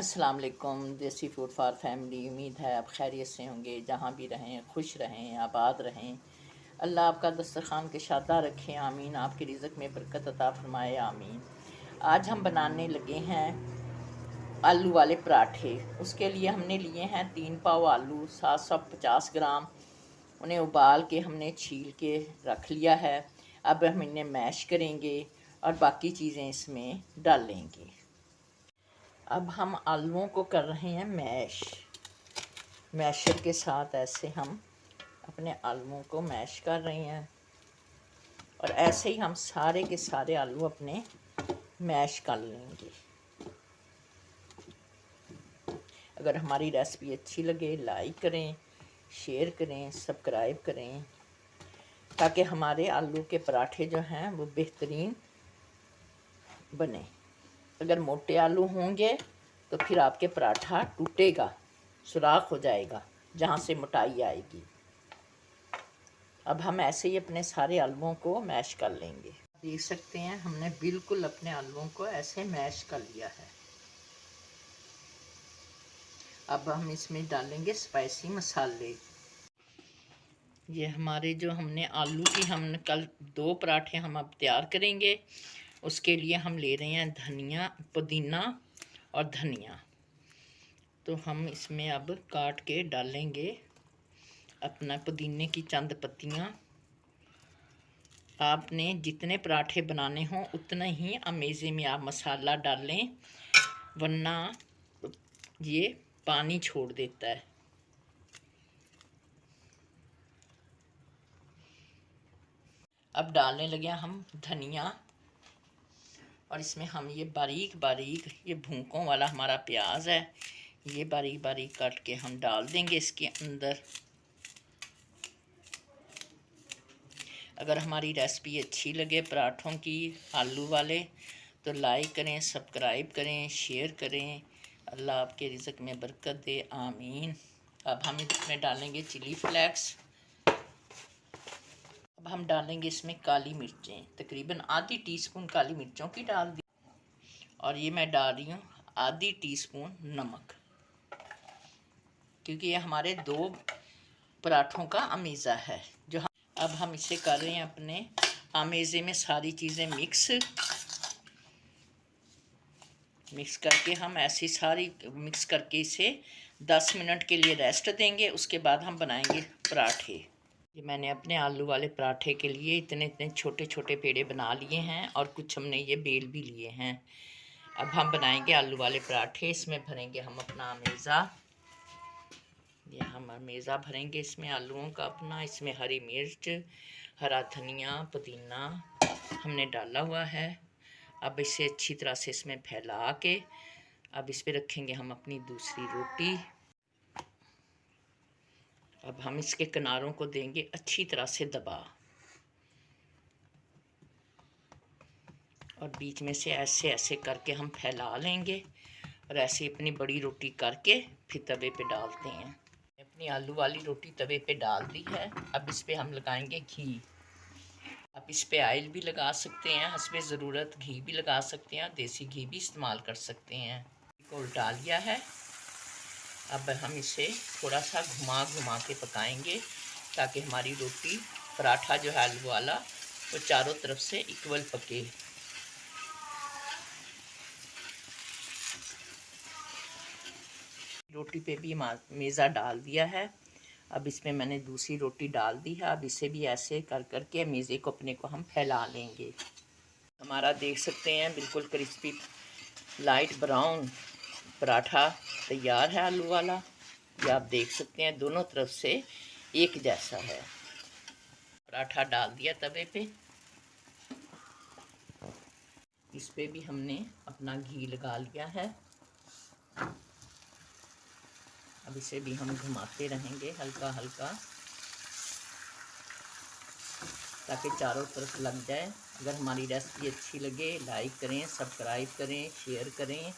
अस्सलाम वालेकुम। देसी फूड फॉर फैमिली। उम्मीद है आप खैरियत से होंगे, जहाँ भी रहें खुश रहें, आबाद रहें। अल्लाह आपका दस्तरखान के शादा रखें, आमीन। आपकी रिज़्क़ में बरकत अता फरमाए, आमीन। आज हम बनाने लगे हैं आलू वाले पराठे। उसके लिए हमने लिए हैं 3 पाव आलू, 750 ग्राम। उन्हें उबाल के हमने छील के रख लिया है। अब हम इन्हें मैश करेंगे और बाकी चीज़ें इसमें डालेंगे। अब हम आलूओं को कर रहे हैं मैशर के साथ ऐसे हम अपने आलूओं को मैश कर रहे हैं और ऐसे ही हम सारे के सारे आलू अपने मैश कर लेंगे। अगर हमारी रेसिपी अच्छी लगे लाइक करें, शेयर करें, सब्सक्राइब करें, ताकि हमारे आलू के पराठे जो हैं वो बेहतरीन बने। अगर मोटे आलू होंगे तो फिर आपके पराठा टूटेगा, सुराख हो जाएगा जहाँ से मोटाई आएगी। अब हम ऐसे ही अपने सारे आलूओं को मैश कर लेंगे। देख सकते हैं हमने बिल्कुल अपने आलूओं को ऐसे मैश कर लिया है। अब हम इसमें डालेंगे स्पाइसी मसाले। ये हमारे जो हमने आलू की हमने कल 2 पराठे हम अब तैयार करेंगे। उसके लिए हम ले रहे हैं धनिया, पुदीना और धनिया। तो हम इसमें अब काट के डालेंगे अपना पुदीने की चंद पत्तियाँ। आपने जितने पराठे बनाने हों उतना ही अमेज़े में आप मसाला डालें, वरना ये पानी छोड़ देता है। अब डालने लगे हम धनिया और इसमें हम ये बारीक बारीक ये भूनकों वाला हमारा प्याज है, ये बारीक बारीक काट के हम डाल देंगे इसके अंदर। अगर हमारी रेसिपी अच्छी लगे पराठों की आलू वाले तो लाइक करें, सब्सक्राइब करें, शेयर करें। अल्लाह आपके रिज़्क़ में बरकत दे, आमीन। अब हम इसमें डालेंगे चिली फ्लेक्स। अब हम डालेंगे इसमें काली मिर्चें, तकरीबन आधी टीस्पून काली मिर्चों की डाल दी। और ये मैं डाल रही हूँ आधी टीस्पून नमक, क्योंकि ये हमारे 2 पराठों का अमेज़ा है। अब हम इसे कर रहे हैं अपने अमेज़े में सारी चीज़ें मिक्स करके हम ऐसी सारी मिक्स करके इसे 10 मिनट के लिए रेस्ट देंगे। उसके बाद हम बनाएंगे पराठे। ये मैंने अपने आलू वाले पराठे के लिए इतने इतने छोटे छोटे पेड़े बना लिए हैं और कुछ हमने ये बेल भी लिए हैं। अब हम बनाएंगे आलू वाले पराठे। इसमें भरेंगे हम अपना अमेज़ा। ये हम अमेज़ा भरेंगे इसमें आलूओं का अपना। इसमें हरी मिर्च, हरा धनिया, पुदीना हमने डाला हुआ है। अब इसे अच्छी तरह से इसमें फैला के अब इस पे रखेंगे हम अपनी दूसरी रोटी। अब हम इसके किनारों को देंगे अच्छी तरह से दबा और बीच में से ऐसे ऐसे करके हम फैला लेंगे और ऐसे अपनी बड़ी रोटी करके फिर तवे पे डालते हैं। अपनी आलू वाली रोटी तवे पे डाल दी है। अब इस पे हम लगाएंगे घी। आप इस पे ऑयल भी लगा सकते हैं, हस्बे ज़रूरत घी भी लगा सकते हैं, देसी घी भी इस्तेमाल कर सकते हैं। को उल्टा लिया है। अब हम इसे थोड़ा सा घुमा घुमा के पकाएंगे ताकि हमारी रोटी पराठा जो है आलू वाला वो चारों तरफ से इक्वल पके। रोटी पे भी मेज़ा डाल दिया है। अब इसमें मैंने दूसरी रोटी डाल दी है। अब इसे भी ऐसे कर कर के मेज़े को अपने को हम फैला लेंगे। हमारा देख सकते हैं बिल्कुल क्रिस्पी लाइट ब्राउन पराठा तैयार है आलू वाला। ये आप देख सकते हैं दोनों तरफ से एक जैसा है। पराठा डाल दिया तवे पे। इस पे भी हमने अपना घी लगा लिया है। अब इसे भी हम घुमाते रहेंगे हल्का हल्का ताकि चारों तरफ लग जाए। अगर हमारी रेसिपी अच्छी लगे लाइक करें, सब्सक्राइब करें, शेयर करें।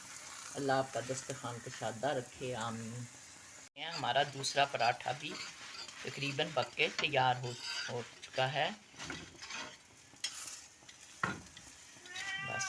अल्लाह आपका दस्तरखान को शादा रखे, आमीन। हमारा दूसरा पराठा भी तकरीबन पक के तैयार हो चुका है। बस